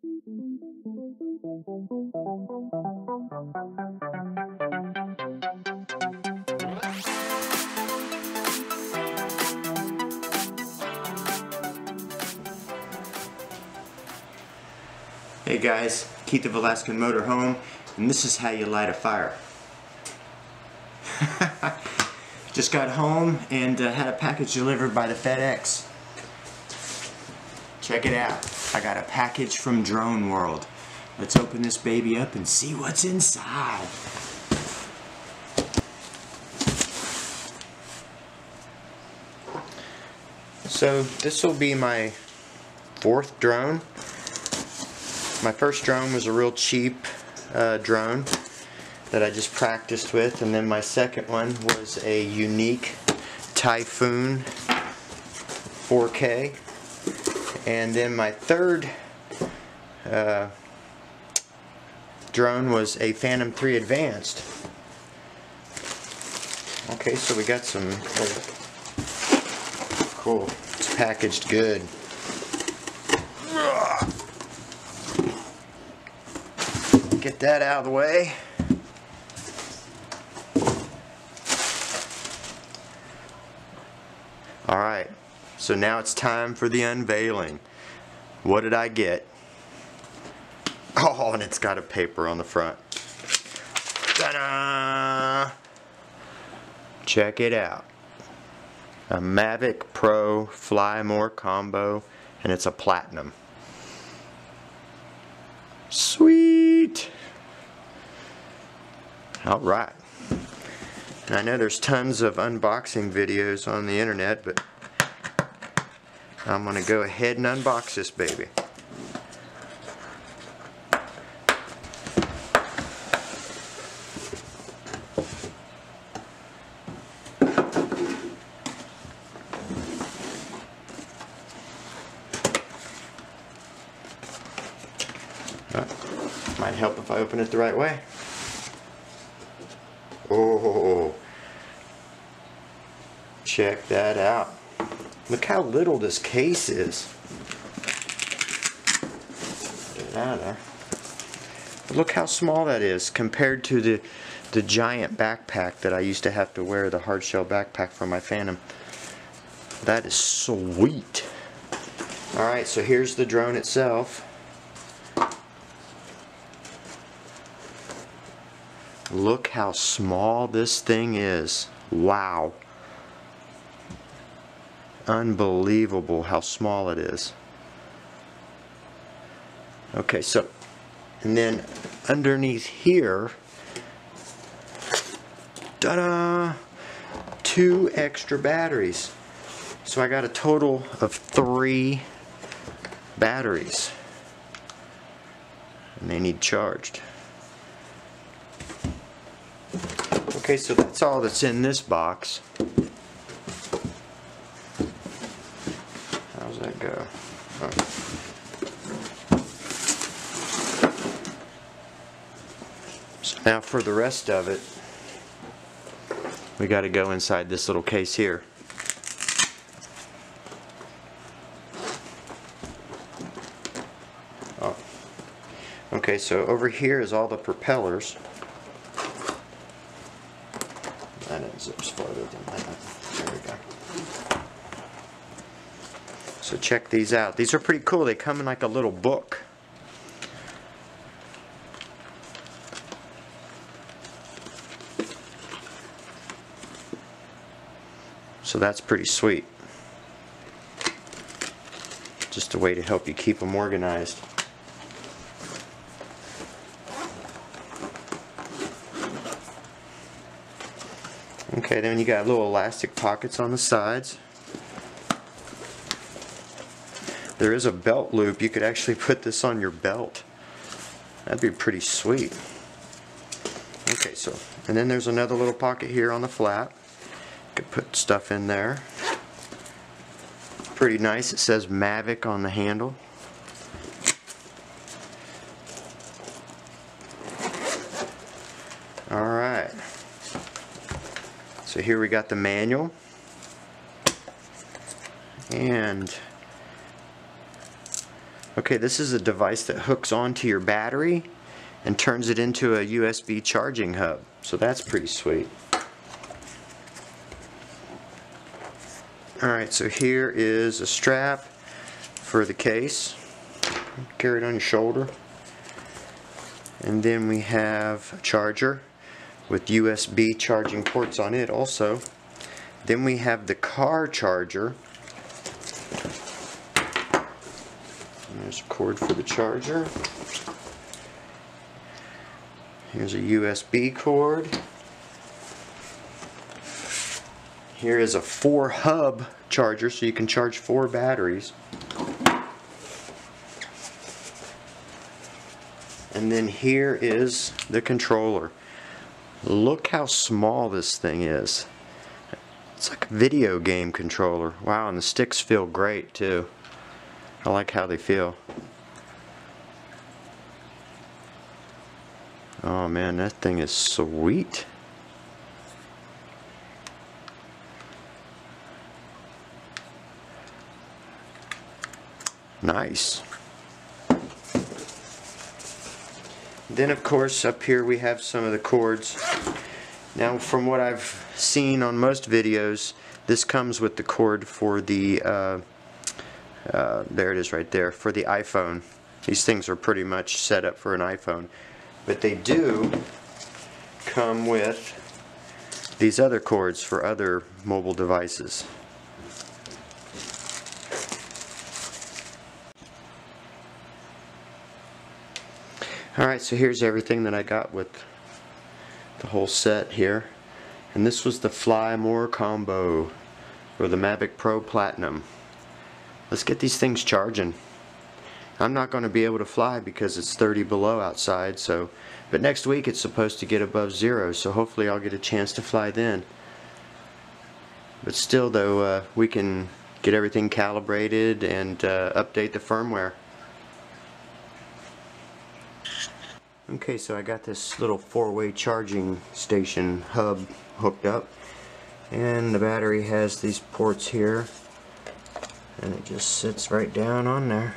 Hey guys, Keith of Alaskan Motorhome, and this is how you light a fire. Just got home and had a package delivered by the FedEx. Check it out. I got a package from Drone World. Let's open this baby up and see what's inside. So this will be my 4th drone. My first drone was a real cheap drone that I just practiced with, and then my second one was a unique Typhoon 4K, and then my third drone was a Phantom 3 Advanced. Okay, so we got some cool. It's packaged good. Get that out of the way. Alright, so now it's time for the unveiling. What did I get? Oh, and it's got a paper on the front. Ta-da! Check it out. A Mavic Pro Fly More combo, and it's a platinum. Sweet! Alright. And I know there's tons of unboxing videos on the internet, but I'm going to go ahead and unbox this baby. Might help if I open it the right way. Oh, check that out. Look how little this case is. Get it out of there. But look how small that is compared to the giant backpack that I used to have to wear, the hardshell backpack for my Phantom. That is sweet. Alright, so here's the drone itself. Look how small this thing is. Wow. Unbelievable how small it is. Okay, so, and then underneath here, ta-da! 2 extra batteries. So I got a total of 3 batteries. And they need charged. Okay, so that's all that's in this box. How's that go? Oh. So now for the rest of it, we got to go inside this little case here. Oh. Okay, so over here is all the propellers. That unzips farther than that. There we go. So check these out. These are pretty cool. They come in like a little book. So that's pretty sweet. Just a way to help you keep them organized. Okay, then you got little elastic pockets on the sides. There is a belt loop. You could actually put this on your belt. That'd be pretty sweet. Okay, so, and then there's another little pocket here on the flap. You could put stuff in there. Pretty nice. It says Mavic on the handle. Alright. So here we got the manual. And Okay, this is a device that hooks onto your battery and turns it into a USB charging hub. So that's pretty sweet. Alright, so here is a strap for the case. Carry it on your shoulder. And then we have a charger with USB charging ports on it also. Then we have the car charger. And there's a cord for the charger. Here's a USB cord. Here is a 4-hub charger, so you can charge 4 batteries. And then here is the controller. Look how small this thing is. It's like a video game controller. Wow, and the sticks feel great too. I like how they feel. Oh man, that thing is sweet. Nice. Then of course up here we have some of the cords. Now from what I've seen on most videos, this comes with the cord for the there it is right there, for the iPhone. These things are pretty much set up for an iPhone. But they do come with these other cords for other mobile devices. Alright, so here's everything that I got with the whole set here. And this was the Fly More combo for the Mavic Pro Platinum. Let's get these things charging. I'm not going to be able to fly because it's 30 below outside, so but next week it's supposed to get above 0, so hopefully I'll get a chance to fly then. But still though, we can get everything calibrated and update the firmware. Okay, so I got this little 4-way charging station hub hooked up, and the battery has these ports here, and it just sits right down on there.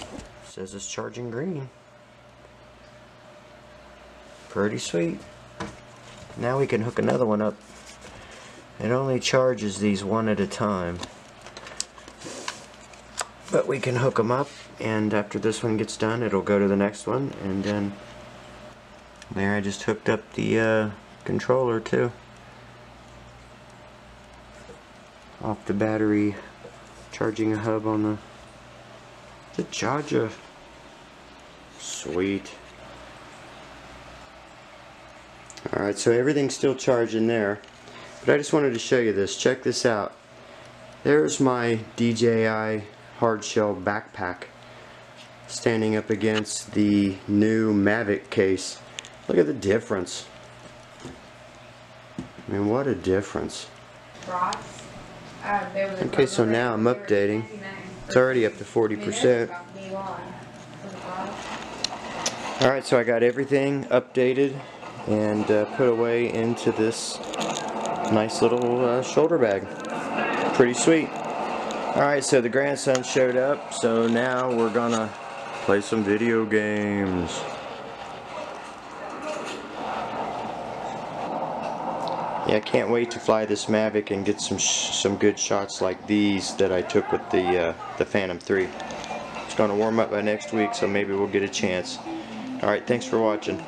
It says it's charging green. Pretty sweet. Now we can hook another one up. It only charges these one at a time, but we can hook them up, and after this one gets done it'll go to the next one. And then there, I just hooked up the controller too off the battery charging hub on the charger. Sweet. Alright, so everything's still charging there, but I just wanted to show you this. Check this out. There's my DJI hard shell backpack standing up against the new Mavic case. Look at the difference. I mean, what a difference. Okay, so now I'm updating. It's already up to 40%. Alright, so I got everything updated and put away into this nice little shoulder bag. Pretty sweet. Alright, so the grandson showed up, so now we're gonna play some video games. Yeah, I can't wait to fly this Mavic and get some good shots like these that I took with the Phantom 3. It's going to warm up by next week, so maybe we'll get a chance. Alright, thanks for watching.